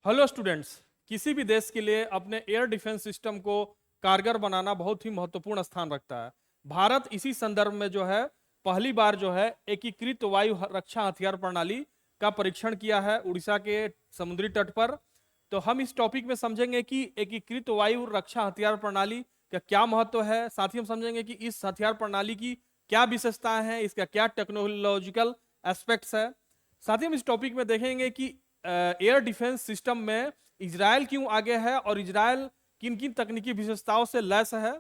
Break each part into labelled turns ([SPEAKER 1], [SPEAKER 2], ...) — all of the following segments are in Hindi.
[SPEAKER 1] हेलो स्टूडेंट्स, किसी भी देश के लिए अपने एयर डिफेंस सिस्टम को कारगर बनाना बहुत ही महत्वपूर्ण स्थान रखता है। भारत इसी संदर्भ में जो है पहली बार जो है एकीकृत वायु रक्षा हथियार प्रणाली का परीक्षण किया है उड़ीसा के समुद्री तट पर। तो हम इस टॉपिक में समझेंगे कि एकीकृत वायु रक्षा हथियार प्रणाली का क्या महत्व है। साथ ही हम समझेंगे कि इस हथियार प्रणाली की क्या विशेषताएं हैं, इसका क्या टेक्नोलॉजिकल एस्पेक्ट्स है। साथ ही हम इस टॉपिक में देखेंगे कि एयर डिफेंस सिस्टम में इजराइल क्यों आगे है और इजराइल किन किन तकनीकी विशेषताओं से लैस है।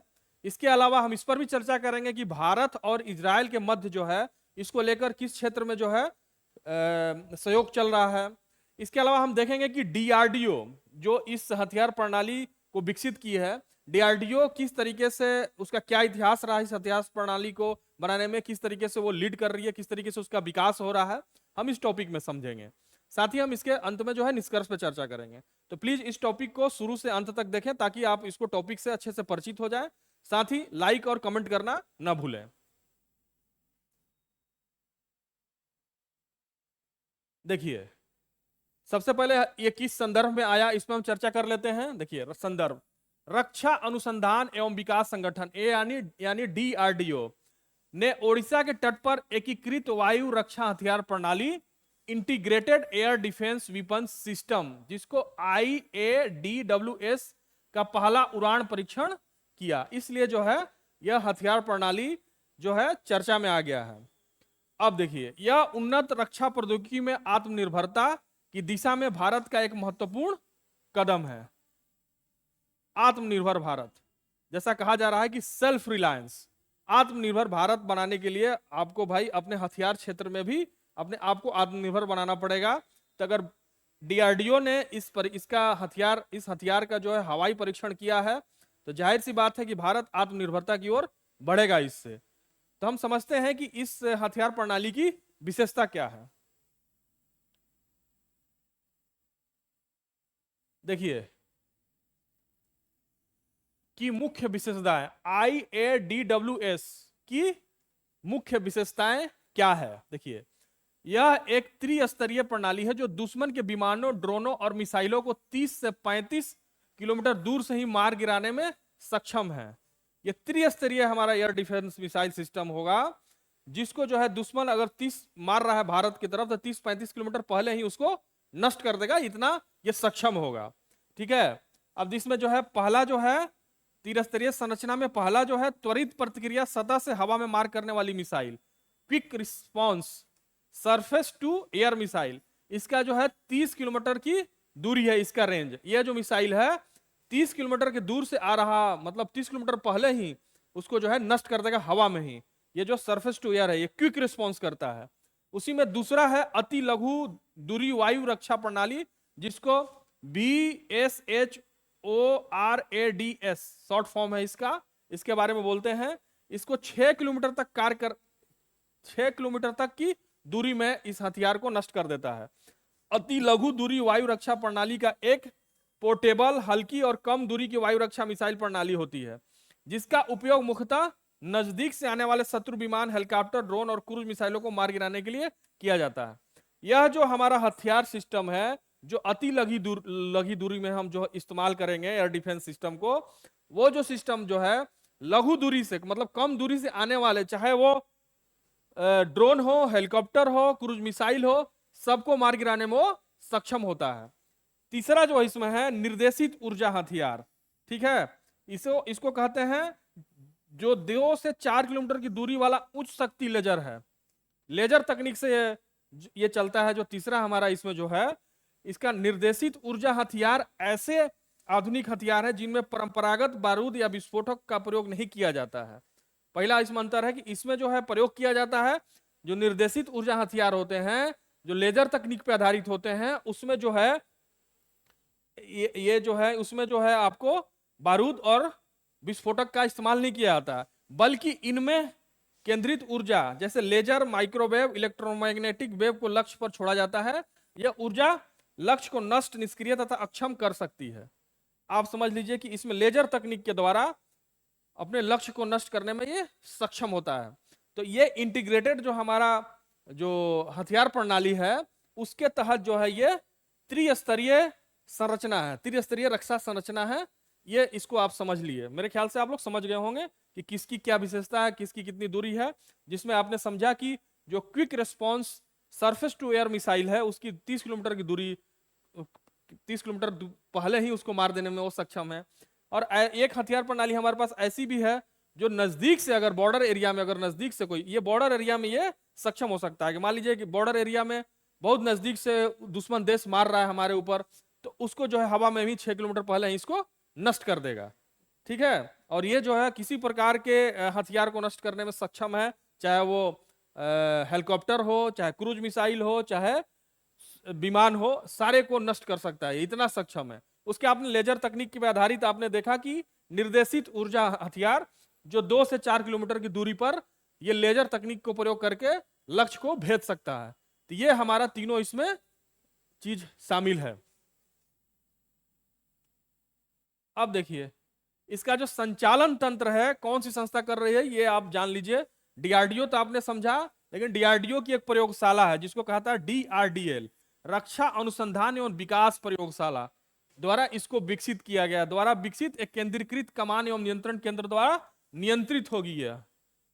[SPEAKER 1] इसके अलावा हम इस पर भी चर्चा करेंगे कि भारत और इजराइल के मध्य जो है इसको लेकर किस क्षेत्र में जो है सहयोग चल रहा है। इसके अलावा हम देखेंगे कि डीआरडीओ जो इस हथियार प्रणाली को विकसित की है, डीआरडीओ किस तरीके से, उसका क्या इतिहास रहा इस हथियार प्रणाली को बनाने में, किस तरीके से वो लीड कर रही है, किस तरीके से उसका विकास हो रहा है, हम इस टॉपिक में समझेंगे। साथ ही हम इसके अंत में जो है निष्कर्ष पर चर्चा करेंगे। तो प्लीज इस टॉपिक को शुरू से अंत तक देखें ताकि आप इसको टॉपिक से अच्छे से परिचित हो जाएं। साथ ही लाइक और कमेंट करना ना भूलें। देखिए, सबसे पहले ये किस संदर्भ में आया इसमें हम चर्चा कर लेते हैं। देखिए संदर्भ, रक्षा अनुसंधान एवं विकास संगठन यानी डीआरडीओ ने ओडिशा के तट पर एकीकृत वायु रक्षा हथियार प्रणाली integrated air defence weapon system, जिसको IADWS का पहला उड़ान परीक्षण किया। इसलिए जो है यह हथियार प्रणाली जो है चर्चा में आ गया है। अब देखिए, यह उन्नत रक्षा प्रौद्योगिकी में आत्मनिर्भरता की दिशा में भारत का एक महत्वपूर्ण कदम है। आत्मनिर्भर भारत, जैसा कहा जा रहा है कि सेल्फ रिलायंस, आत्मनिर्भर भारत बनाने के लिए आपको भाई अपने हथियार क्षेत्र में भी अपने आप को आत्मनिर्भर बनाना पड़ेगा। तो अगर डीआरडीओ ने इस हथियार का जो है हवाई परीक्षण किया है तो जाहिर सी बात है कि भारत आत्मनिर्भरता की ओर बढ़ेगा इससे। तो हम समझते हैं कि इस हथियार प्रणाली की विशेषता क्या है। देखिए की मुख्य विशेषताएं, IADWS की मुख्य विशेषताएं क्या है। देखिए, यह एक त्रिस्तरीय प्रणाली है जो दुश्मन के विमानों, ड्रोनों और मिसाइलों को 30 से 35 किलोमीटर दूर से ही मार गिराने में सक्षम है। यह त्रिस्तरीय हमारा एयर डिफेंस मिसाइल सिस्टम होगा, जिसको जो है दुश्मन अगर 30 मार रहा है भारत की तरफ तो 30-35 किलोमीटर पहले ही उसको नष्ट कर देगा, इतना यह सक्षम होगा। ठीक है। अब इसमें जो है पहला जो है त्रिस्तरीय संरचना में पहला जो है त्वरित प्रतिक्रिया सतह से हवा में मार करने वाली missile, quick response surface to air missile. इसका जो है 30 किलोमीटर की दूरी है इसका रेंज। यह जो मिसाइल है 30 किलोमीटर के दूर से आ रहा, मतलब 30 किलोमीटर पहले ही उसको जो है नष्ट कर देगा हवा में ही। ये जो सरफेस टू एयर है ये क्विक रिस्पॉन्स करता है। उसी में दूसरा है अति लघु दूरी वायु रक्षा प्रणाली, जिसको BSHORADS शॉर्ट फॉर्म है इसका, इसके बारे में बोलते हैं। इसको 6 किलोमीटर तक 6 किलोमीटर तक की दूरी में इस हथियार को नष्ट कर देता है। अति लघु दूरी वायु रक्षा प्रणाली का एक पोर्टेबल, हल्की और कम दूरी की वायु रक्षा मिसाइल प्रणाली होती है, जिसका उपयोग मुख्यतः नजदीक से आने वाले शत्रु विमान, हेलीकॉप्टर, ड्रोन और क्रूज मिसाइलों को मार गिराने के लिए किया जाता है। यह जो हमारा हथियार सिस्टम है जो अति लघु दूरी में हम जो इस्तेमाल करेंगे एयर डिफेंस सिस्टम को, वो जो सिस्टम जो है लघु दूरी से मतलब कम दूरी से आने वाले, चाहे वो ड्रोन हो, हेलीकॉप्टर हो, क्रूज मिसाइल हो, सबको मार गिराने में वो सक्षम होता है। तीसरा जो इसमें है निर्देशित ऊर्जा हथियार। ठीक है, इसको कहते हैं जो 2 से 4 किलोमीटर की दूरी वाला उच्च शक्ति लेजर है। लेजर तकनीक से ये चलता है। जो तीसरा हमारा इसमें जो है इसका निर्देशित ऊर्जा हथियार ऐसे आधुनिक हथियार है जिनमें परंपरागत बारूद या विस्फोटक का प्रयोग नहीं किया जाता है। पहला इसमें अंतर है कि इसमें जो है प्रयोग किया जाता है जो निर्देशित ऊर्जा हथियार होते हैं, जो लेजर तकनीक पर आधारित होते हैं, उसमें जो है ये जो है उसमें जो है आपको बारूद और विस्फोटक का इस्तेमाल नहीं किया जाता, बल्कि इनमें केंद्रित ऊर्जा जैसे लेजर, माइक्रोवेव, इलेक्ट्रोमैग्नेटिक वेव को लक्ष्य पर छोड़ा जाता है। यह ऊर्जा लक्ष्य को नष्ट, निष्क्रिय तथा अक्षम कर सकती है। आप समझ लीजिए कि इसमें लेजर तकनीक के द्वारा अपने लक्ष्य को नष्ट करने में ये सक्षम होता है। तो ये इंटीग्रेटेड जो हमारा जो हथियार प्रणाली है उसके तहत जो है ये त्रिस्तरीय संरचना है, त्रिस्तरीय रक्षा संरचना है। ये इसको आप समझ लिए, मेरे ख्याल से आप लोग समझ गए होंगे कि किसकी क्या विशेषता है, किसकी कितनी दूरी है। जिसमें आपने समझा कि जो quick response surface to air missile है उसकी 30 किलोमीटर की दूरी, 30 किलोमीटर पहले ही उसको मार देने में वो सक्षम है। और एक हथियार प्रणाली हमारे पास ऐसी भी है जो नजदीक से, अगर बॉर्डर एरिया में, अगर नजदीक से कोई, ये बॉर्डर एरिया में ये सक्षम हो सकता है कि मान लीजिए कि बॉर्डर एरिया में बहुत नजदीक से दुश्मन देश मार रहा है हमारे ऊपर, तो उसको जो है हवा में भी 6 किलोमीटर पहले ही इसको नष्ट कर देगा। ठीक है, और ये जो है किसी प्रकार के हथियार को नष्ट करने में सक्षम है, चाहे वो हेलीकॉप्टर हो, चाहे क्रूज मिसाइल हो, चाहे विमान हो, सारे को नष्ट कर सकता है, इतना सक्षम है। उसके आपने लेजर तकनीक के आधारित आपने देखा कि निर्देशित ऊर्जा हथियार जो 2 से 4 किलोमीटर की दूरी पर ये लेजर तकनीक को प्रयोग करके लक्ष्य को भेद सकता है। तो ये हमारा तीनों इसमें चीज शामिल है। अब देखिए इसका जो संचालन तंत्र है कौन सी संस्था कर रही है ये आप जान लीजिए। डीआरडीओ तो आपने समझा, लेकिन डीआरडीओ की एक प्रयोगशाला है जिसको कहता है डीआरडीएल, रक्षा अनुसंधान एवं विकास प्रयोगशाला द्वारा इसको विकसित किया गया, द्वारा विकसित एक केंद्रीकृत कमान एवं नियंत्रण केंद्र द्वारा नियंत्रित होगी यह।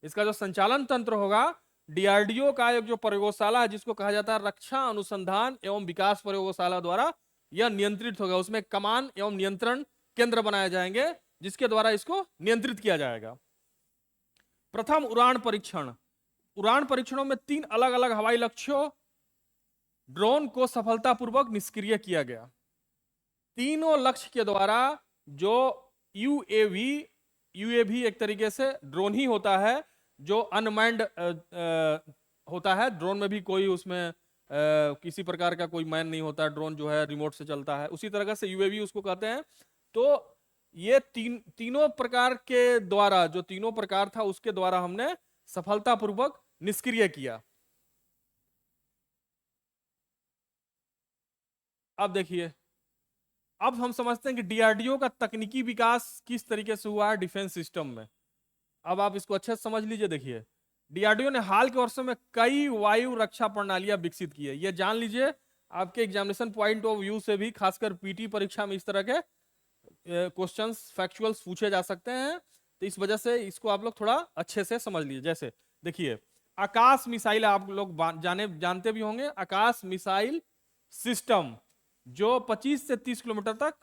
[SPEAKER 1] इसका जो संचालन तंत्र होगा डीआरडीओ का एक जो प्रयोगशाला है जिसको कहा जाता है रक्षा अनुसंधान एवं विकास प्रयोगशाला द्वारा यह नियंत्रित होगा। उसमें कमान एवं नियंत्रण केंद्र बनाए जाएंगे जिसके द्वारा इसको नियंत्रित किया जाएगा। प्रथम उड़ान परीक्षण, उड़ान परीक्षणों में 3 अलग अलग हवाई लक्ष्यों ड्रोन को सफलतापूर्वक निष्क्रिय किया गया। तीनों लक्ष्य के द्वारा जो यूएवी एक तरीके से ड्रोन ही होता है जो अनमैन्ड होता है, ड्रोन में भी कोई उसमें किसी प्रकार का कोई मैन नहीं होता, ड्रोन जो है रिमोट से चलता है, उसी तरह से यूएवी उसको कहते हैं। तो ये तीनों प्रकार के द्वारा, जो तीनों प्रकार था उसके द्वारा हमने सफलतापूर्वक निष्क्रिय किया। अब देखिए, अब हम समझते हैं कि डीआरडीओ का तकनीकी विकास किस तरीके से हुआ है डिफेंस सिस्टम में। अब आप इसको अच्छे से समझ लीजिए। देखिए डीआरडीओ ने हाल के वर्षों में कई वायु रक्षा प्रणालियां विकसित की है, ये जान लीजिए। आपके एग्जामिनेशन पॉइंट ऑफ व्यू से भी, खासकर पीटी परीक्षा में इस तरह के क्वेश्चंस फैक्चुअल्स पूछे जा सकते हैं, तो इस वजह से इसको आप लोग थोड़ा अच्छे से समझ लीजिए। जैसे देखिए आकाश मिसाइल आप लोग जानते भी होंगे, आकाश मिसाइल सिस्टम जो 25 से 30 किलोमीटर तक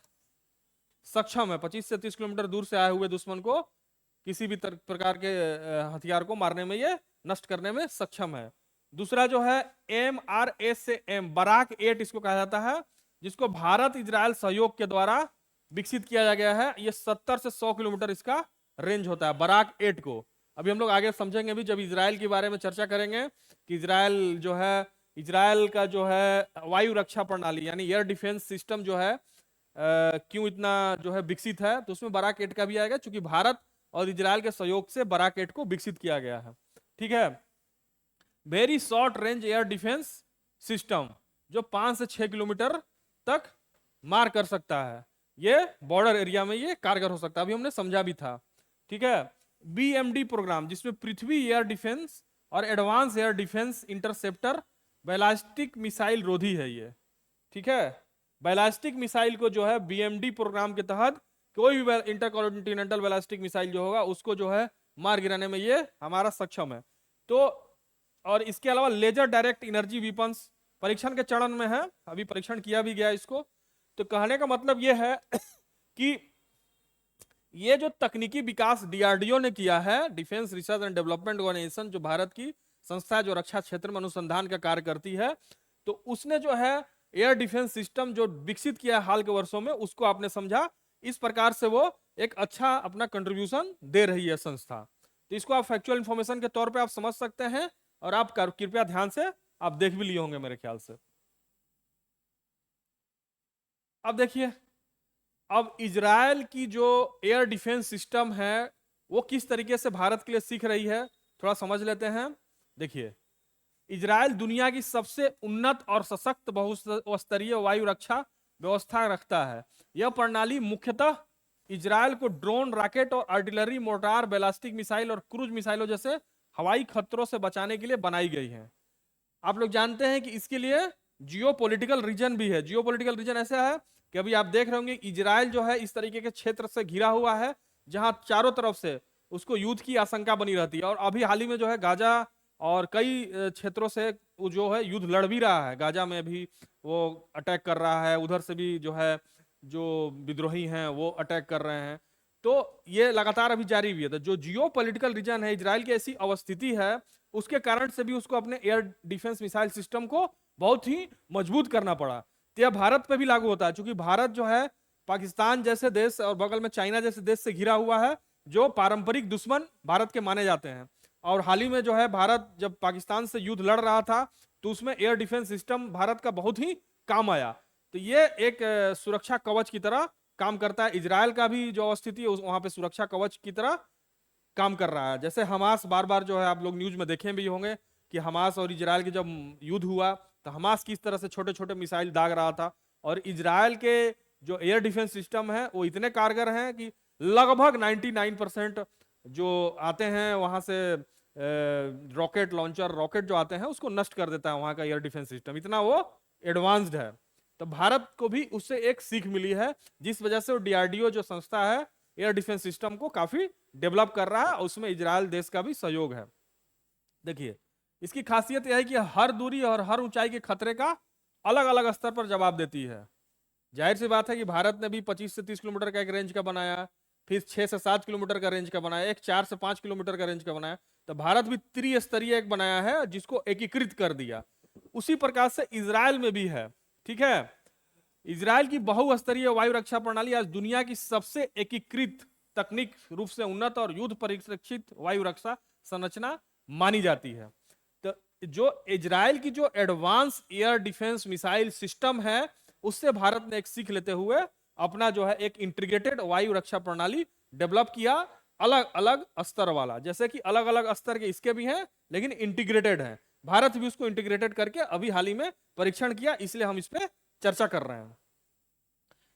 [SPEAKER 1] सक्षम है, 25 से 30 किलोमीटर दूर से आए हुए दुश्मन को किसी भी प्रकार के हथियार को मारने में, ये नष्ट करने में सक्षम है। दूसरा जो है MRSAM बराक 8 इसको कहा जाता है, जिसको भारत इजराइल सहयोग के द्वारा विकसित किया गया है। ये 70 से 100 किलोमीटर इसका रेंज होता है बराक 8 को। अभी हम लोग आगे समझेंगे भी, जब इजराइल के बारे में चर्चा करेंगे कि इजराइल जो है, इजराइल का जो है वायु रक्षा प्रणाली यानी एयर डिफेंस सिस्टम जो है क्यों इतना जो है विकसित है, तो उसमें बराक 8 का भी आएगा, क्योंकि भारत और इजराइल के सहयोग से बराक 8 को विकसित किया गया है। ठीक है, very short range air defence system जो 5 से 6 किलोमीटर तक मार कर सकता है, ये बॉर्डर एरिया में ये कारगर हो सकता है, अभी हमने समझा भी था। ठीक है, BMD प्रोग्राम जिसमें पृथ्वी एयर डिफेंस और advance air defence interceptor ballistic missile रोधी है ये। ठीक है, बैलिस्टिक मिसाइल को जो है BMD प्रोग्राम के तहत कोई भी इंटरकॉन्टिनेंटल बैलिस्टिक मिसाइल जो होगा उसको जो है मार गिराने में ये हमारा सक्षम है। तो और इसके अलावा लेजर डायरेक्ट एनर्जी वेपन्स परीक्षण के चरण में है, अभी परीक्षण किया भी गया इसको। तो कहने का मतलब ये है कि ये जो तकनीकी विकास डीआरडीओ ने किया है, defence research and development organisation, जो भारत की संस्था है जो रक्षा क्षेत्र में अनुसंधान का कार्य करती है, तो उसने जो है एयर डिफेंस सिस्टम जो विकसित किया है हाल के वर्षों में, उसको आपने समझा। इस प्रकार से वो एक अच्छा अपना कंट्रीब्यूशन दे रही है संस्था। तो इसको आप फैक्चुअल इंफॉर्मेशन के तौर पे आप समझ सकते हैं, और आप कृपया ध्यान से आप देख भी लिए होंगे मेरे ख्याल से। अब देखिए, अब इजराइल की जो एयर डिफेंस सिस्टम है वो किस तरीके से भारत के लिए सीख रही है, थोड़ा समझ लेते हैं। देखिए, इजराइल दुनिया की सबसे उन्नत और सशक्त बहुस्तरीय वायु रक्षा व्यवस्था रखता है। यह प्रणाली मुख्यतः इजराइल को ड्रोन, रॉकेट और आर्टिलरी, मोर्टार, बैलिस्टिक मिसाइल और क्रूज मिसाइलों जैसे हवाई खतरों से बचाने के लिए बनाई गई है। आप लोग जानते हैं कि इसके लिए जियोपॉलिटिकल रीजन भी है। जियोपॉलिटिकल रीजन ऐसा है कि अभी आप देख रहे होंगे इजराइल जो है इस तरीके के क्षेत्र से घिरा हुआ है जहां चारों तरफ से उसको युद्ध की आशंका बनी रहती है। और अभी हाल ही में जो है गाजा और कई क्षेत्रों से वो जो है युद्ध लड़ भी रहा है। गाजा में भी वो अटैक कर रहा है, उधर से भी जो है जो विद्रोही हैं वो अटैक कर रहे हैं। तो ये लगातार अभी जारी भी है। तो जो जियो पॉलिटिकल रीजन है इजराइल की ऐसी अवस्थिति है, उसके कारण से भी उसको अपने एयर डिफेंस मिसाइल सिस्टम को बहुत ही मजबूत करना पड़ा। तो यह भारत पे भी लागू होता है, क्योंकि भारत जो है पाकिस्तान जैसे देश और बगल में चाइना जैसे देश से घिरा हुआ है, जो पारंपरिक दुश्मन भारत के माने जाते हैं। और हाल ही में जो है भारत जब पाकिस्तान से युद्ध लड़ रहा था तो उसमें एयर डिफेंस सिस्टम भारत का बहुत ही काम आया। तो ये एक सुरक्षा कवच की तरह काम करता है। इजराइल का भी जो स्थिति है वहां पे सुरक्षा कवच की तरह काम कर रहा है। जैसे हमास बार बार जो है आप लोग न्यूज में देखे भी होंगे कि हमास और इजराइल के जब युद्ध हुआ तो हमास किस तरह से छोटे छोटे मिसाइल दाग रहा था, और इजराइल के जो एयर डिफेंस सिस्टम है वो इतने कारगर हैं कि लगभग 99% जो आते हैं वहां से रॉकेट लॉन्चर रॉकेट जो आते हैं उसको नष्ट कर देता है। वहां का एयर डिफेंस सिस्टम इतना वो एडवांस्ड है। तो भारत को भी उससे एक सीख मिली है, जिस वजह से वो डीआरडीओ जो संस्था है एयर डिफेंस सिस्टम को काफी डेवलप कर रहा है, और उसमें इजराइल देश का भी सहयोग है। देखिए इसकी खासियत यह है कि हर दूरी और हर ऊंचाई के खतरे का अलग अलग स्तर पर जवाब देती है। जाहिर सी बात है कि भारत ने भी 25 से 30 किलोमीटर का एक रेंज का बनाया, फिर 6 से 7 किलोमीटर का रेंज का बनाया, एक 4 से 5 किलोमीटर का रेंज का बनाया। तो भारत भी त्रिस्तरीय एक बनाया है जिसको एकीकृत कर दिया। उसी प्रकार से इजराइल में भी है। ठीक है, इजराइल की बहुस्तरीय वायु रक्षा प्रणाली आज दुनिया की सबसे एकीकृत तकनीक रूप से उन्नत और युद्ध परीक्षित वायु रक्षा संरचना मानी जाती है। तो जो इजराइल की जो advance air defence missile system है उससे भारत ने एक सीख लेते हुए अपना जो है एक इंटीग्रेटेड वायु रक्षा प्रणाली डेवलप किया, अलग अलग स्तर वाला। जैसे कि अलग अलग स्तर के इसके भी हैं लेकिन इंटीग्रेटेड है। भारत भी उसको इंटीग्रेटेड करके अभी हाल ही में परीक्षण किया, इसलिए हम इस पर चर्चा कर रहे हैं।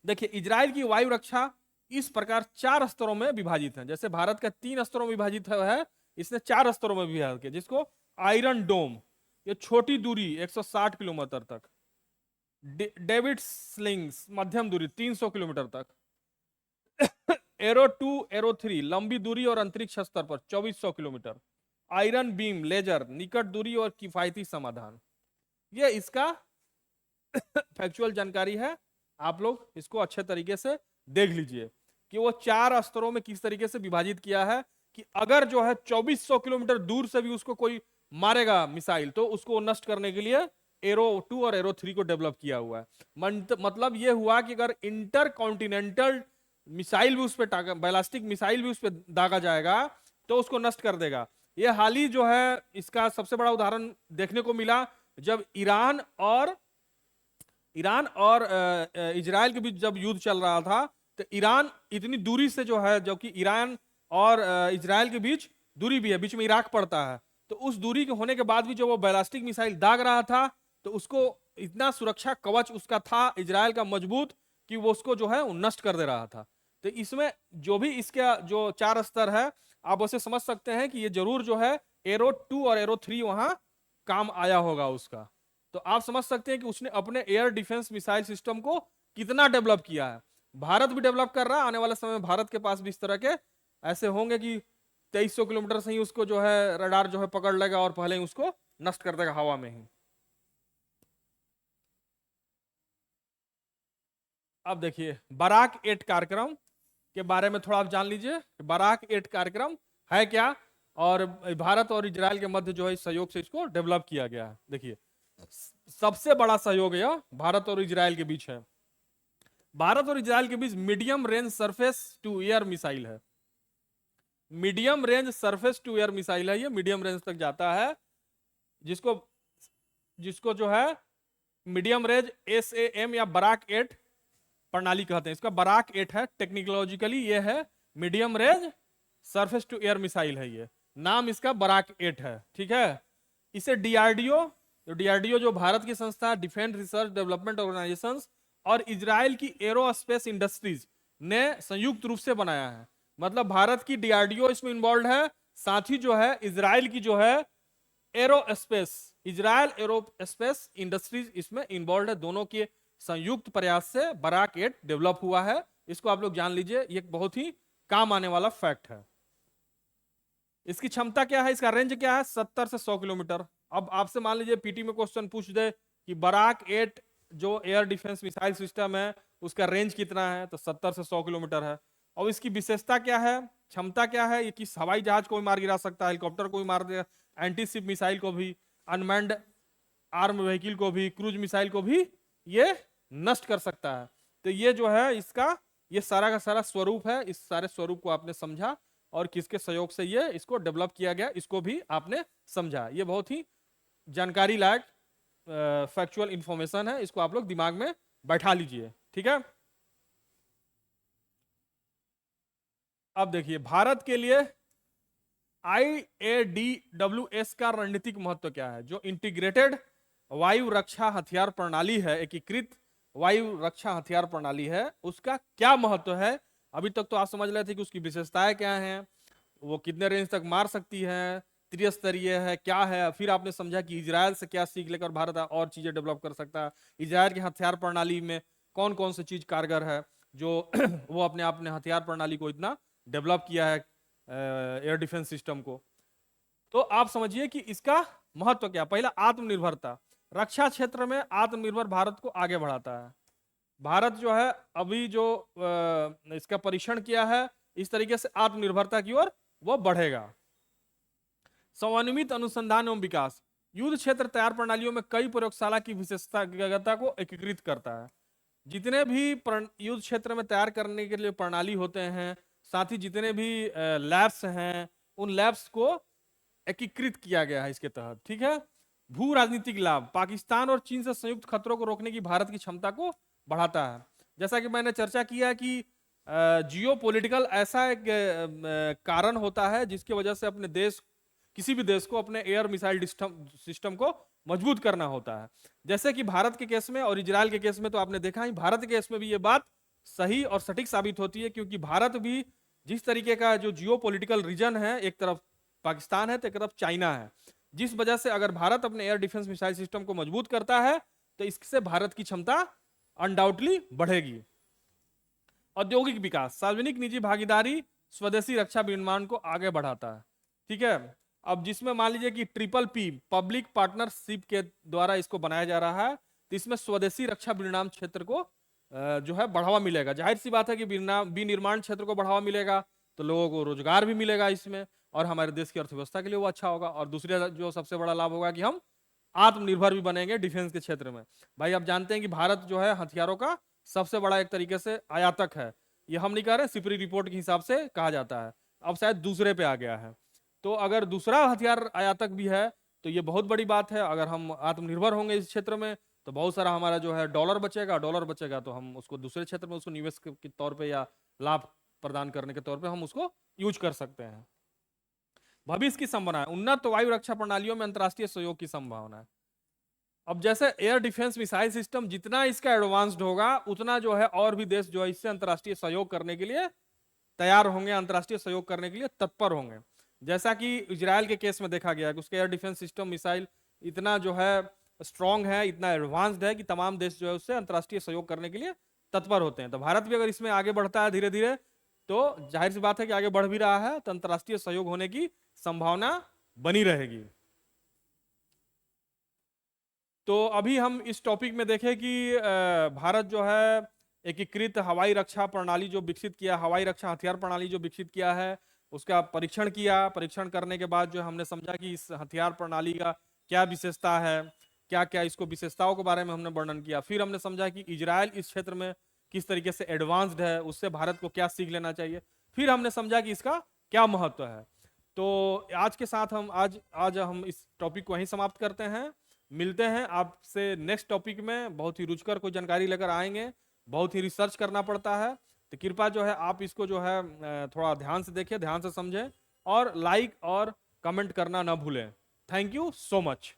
[SPEAKER 1] देखिए इजराइल की वायु रक्षा इस प्रकार 4 स्तरों में विभाजित है। जैसे भारत का 3 स्तरों में विभाजित है, इसने 4 स्तरों में विभाजित किया, जिसको आयरन डोम, ये छोटी दूरी 160 किलोमीटर तक, डेविड स्लिंग्स मध्यम दूरी 300 किलोमीटर तक, एरो 2 एरो 3 लंबी दूरी और अंतरिक्ष स्तर पर 2400 किलोमीटर, आयरन बीम लेजर निकट दूरी और किफायती समाधान। ये इसका फैक्चुअल जानकारी है, आप लोग इसको अच्छे तरीके से देख लीजिए कि वो 4 स्तरों में किस तरीके से विभाजित किया है कि अगर जो है 2400 किलोमीटर दूर से भी उसको कोई मारेगा मिसाइल तो उसको नष्ट करने के लिए एरो 2 और एरो 3 को डेवलप किया हुआ है। मतलब ये हुआ कि अगर इंटर कॉन्टिनेंटल मिसाइल भी उस पर बैलिस्टिक मिसाइल भी उस पर दागा जाएगा तो उसको नष्ट कर देगा। ये हाल ही जो है इसका सबसे बड़ा उदाहरण देखने को मिला जब ईरान और इजराइल के बीच जब युद्ध चल रहा था। तो ईरान इतनी दूरी से जो है, जो कि ईरान और इजराइल के बीच दूरी भी है, बीच में इराक पड़ता है, तो उस दूरी के होने के बाद भी जो वो बैलिस्टिक मिसाइल दाग रहा था तो उसको इतना सुरक्षा कवच उसका था इजराइल का मजबूत कि वो उसको जो है वो नष्ट कर दे रहा था। तो इसमें जो भी इसका जो 4 स्तर है आप उसे समझ सकते हैं कि ये जरूर जो है एरो 2 और एरो 3 वहां काम आया होगा उसका। तो आप समझ सकते हैं कि उसने अपने एयर डिफेंस मिसाइल सिस्टम को कितना डेवलप किया है। भारत भी डेवलप कर रहा है, आने वाले समय में भारत के पास भी इस तरह के ऐसे होंगे कि 2300 किलोमीटर से ही उसको जो है रडार जो है पकड़ लेगा और पहले ही उसको नष्ट कर देगा हवा में ही। अब देखिए बराक 8 कार्यक्रम के बारे में थोड़ा आप जान लीजिए। बराक 8 कार्यक्रम है क्या और भारत और इजराइल के मध्य जो है सहयोग से इसको डेवलप किया गया है। देखिए सबसे बड़ा सहयोग यह भारत और इजराइल के बीच है। भारत और इजराइल के बीच medium range surface to air missile है। Medium range surface to air missile है, ये मीडियम रेंज तक जाता है, जिसको जो है मीडियम रेंज SAM या बराक 8 प्रणाली कहते हैं। इसका बराक 8 है, टेक्निकोलॉजिकली ये है medium range surface to air missile है, ये नाम इसका बराक 8 है। ठीक है, इसे डीआरडीओ जो भारत की संस्था है, डिफेंस रिसर्च डेवलपमेंट ऑर्गेनाइजेशन और इजराइल की एरोस्पेस इंडस्ट्रीज ने संयुक्त रूप से बनाया है। मतलब भारत की डीआरडीओ इसमें इन्वॉल्व है, साथ ही जो है इजराइल की जो है इजराइल एरोस्पेस इंडस्ट्रीज इसमें इन्वॉल्व है। दोनों के संयुक्त प्रयास से बराक 8 डेवलप हुआ है। इसको आप लोग जान लीजिए, ये एक बहुत ही काम आने वाला फैक्ट है। इसकी क्षमता क्या है, इसका रेंज क्या है, 70 से 100 किलोमीटर। अब आपसे मान लीजिए पीटी में क्वेश्चन पूछ दे कि बराक 8 जो एयर डिफेंस मिसाइल सिस्टम है उसका रेंज कितना है, तो 70 से 100 किलोमीटर है। और इसकी विशेषता क्या है, क्षमता क्या है, ये किस हवाई जहाज को भी मार गिरा सकता है, हेलीकॉप्टर को भी मार दे, एंटी शिप मिसाइल को भी, अनमैन्ड आर्म व्हीकल को भी, क्रूज मिसाइल को भी ये नष्ट कर सकता है। तो ये जो है इसका ये सारा का सारा स्वरूप है। इस सारे स्वरूप को आपने समझा और किसके सहयोग से ये इसको डेवलप किया गया इसको भी आपने समझा। ये बहुत ही जानकारी लायक फैक्चुअल इंफॉर्मेशन है, इसको आप लोग दिमाग में बैठा लीजिए, ठीक है। अब देखिए भारत के लिए IADWS का रणनीतिक महत्व क्या है। जो इंटीग्रेटेड वायु रक्षा हथियार प्रणाली है, एकीकृत वायु रक्षा हथियार प्रणाली है, उसका क्या महत्व है। अभी तक तो आप समझ रहे थे कि उसकी विशेषताएं क्या हैं, वो कितने रेंज तक मार सकती है, त्रिस्तरीय है, क्या है। फिर आपने समझा कि इजराइल से क्या सीख लेकर भारत और चीजें डेवलप कर सकता है, इजराइल की हथियार प्रणाली में कौन कौन सी चीज कारगर है जो वो अपने आप ने हथियार प्रणाली को इतना डेवलप किया है एयर डिफेंस सिस्टम को। तो आप समझिए कि इसका महत्व क्या। पहला, आत्मनिर्भरता। रक्षा क्षेत्र में आत्मनिर्भर भारत को आगे बढ़ाता है। भारत जो है अभी जो इसका परीक्षण किया है, इस तरीके से आत्मनिर्भरता की ओर वो बढ़ेगा। समन्वित अनुसंधान एवं विकास। युद्ध क्षेत्र तैयार प्रणालियों में कई प्रयोगशाला की विशेषता को एकीकृत करता है। जितने भी युद्ध क्षेत्र में तैयार करने के लिए प्रणाली होते हैं, साथ ही जितने भी लैब्स हैं, उन लैब्स को एकीकृत किया गया है इसके तहत, ठीक है। भू राजनीतिक लाभ। पाकिस्तान और चीन से संयुक्त खतरों को रोकने की भारत की क्षमता को बढ़ाता है। जैसा कि मैंने चर्चा किया कि जियो पॉलिटिकल ऐसा एक कारण होता है जिसकी वजह से अपने देश, किसी भी देश को अपने एयर मिसाइल सिस्टम को मजबूत करना होता है। जैसे कि भारत के केस में और इजराइल के केस में तो आपने देखा ही, भारत के केस में भी ये बात सही और सटीक साबित होती है, क्योंकि भारत भी जिस तरीके का जो जियो पॉलिटिकल रीजन है, एक तरफ पाकिस्तान है तो एक तरफ चाइना है, जिस वजह से अगर भारत अपने एयर डिफेंस मिसाइल सिस्टम को मजबूत करता है तो इससे भारत की क्षमता अनडाउटली बढ़ेगी। औद्योगिक विकास। सार्वजनिक निजी भागीदारी स्वदेशी रक्षा विनिर्माण को आगे बढ़ाता है, ठीक है। अब जिसमें मान लीजिए कि PPP पब्लिक पार्टनरशिप के द्वारा इसको बनाया जा रहा है, तो इसमें स्वदेशी रक्षा विनिर्माण क्षेत्र को जो है बढ़ावा मिलेगा। जाहिर सी बात है कि विनिर्माण क्षेत्र को बढ़ावा मिलेगा तो लोगों को रोजगार भी मिलेगा इसमें, और हमारे देश की अर्थव्यवस्था के लिए वो अच्छा होगा। और दूसरा जो सबसे बड़ा लाभ होगा कि हम आत्मनिर्भर भी बनेंगे डिफेंस के क्षेत्र में। भाई आप जानते हैं कि भारत जो है हथियारों का सबसे बड़ा एक तरीके से आयातक है। ये हम नहीं कह रहे, सिपरी रिपोर्ट के हिसाब से कहा जाता है, अब शायद दूसरे पे आ गया है। तो अगर दूसरा हथियार आयातक भी है तो ये बहुत बड़ी बात है। अगर हम आत्मनिर्भर होंगे इस क्षेत्र में तो बहुत सारा हमारा जो है डॉलर बचेगा, डॉलर बचेगा तो हम उसको दूसरे क्षेत्र में उसको निवेश के तौर पे या लाभ प्रदान करने के तौर पे हम उसको यूज कर सकते हैं। भविष्य की संभावना है। उन्नत वायु रक्षा प्रणालियों में अंतरराष्ट्रीय सहयोग की संभावना है। अब जैसे एयर डिफेंस मिसाइल सिस्टम जितना इसका एडवांस्ड होगा उतना जो है और भी देश जो है इससे अंतरराष्ट्रीय सहयोग करने के लिए तैयार होंगे, अंतरराष्ट्रीय सहयोग करने के लिए तत्पर होंगे। जैसा कि इजराइल के केस में देखा गया है कि उसके एयर डिफेंस सिस्टम मिसाइल इतना जो है स्ट्रांग है, इतना एडवांस्ड है कि तमाम देश जो है उससे अंतरराष्ट्रीय सहयोग करने के लिए तत्पर होते हैं। तो भारत भी अगर इसमें आगे बढ़ता है धीरे धीरे तो जाहिर सी बात है कि आगे बढ़ भी रहा है, तो अंतरराष्ट्रीय सहयोग होने की संभावना बनी रहेगी। तो अभी हम इस टॉपिक में देखें कि भारत जो है एकीकृत हवाई रक्षा प्रणाली जो विकसित किया, हवाई रक्षा हथियार प्रणाली जो विकसित किया है, उसका परीक्षण किया। परीक्षण करने के बाद जो हमने समझा कि इस हथियार प्रणाली का क्या विशेषता है, क्या क्या इसको विशेषताओं के बारे में हमने वर्णन किया। फिर हमने समझा कि इजराइल इस क्षेत्र में किस तरीके से एडवांस्ड है, उससे भारत को क्या सीख लेना चाहिए। फिर हमने समझा कि इसका क्या महत्व है। तो आज के साथ हम आज हम इस टॉपिक को वहीं समाप्त करते हैं। मिलते हैं आपसे नेक्स्ट टॉपिक में, बहुत ही रुचिकर कोई जानकारी लेकर आएंगे। बहुत ही रिसर्च करना पड़ता है, तो कृपया जो है आप इसको जो है थोड़ा ध्यान से देखें, ध्यान से समझें और लाइक और कमेंट करना ना भूलें। Thank you so much.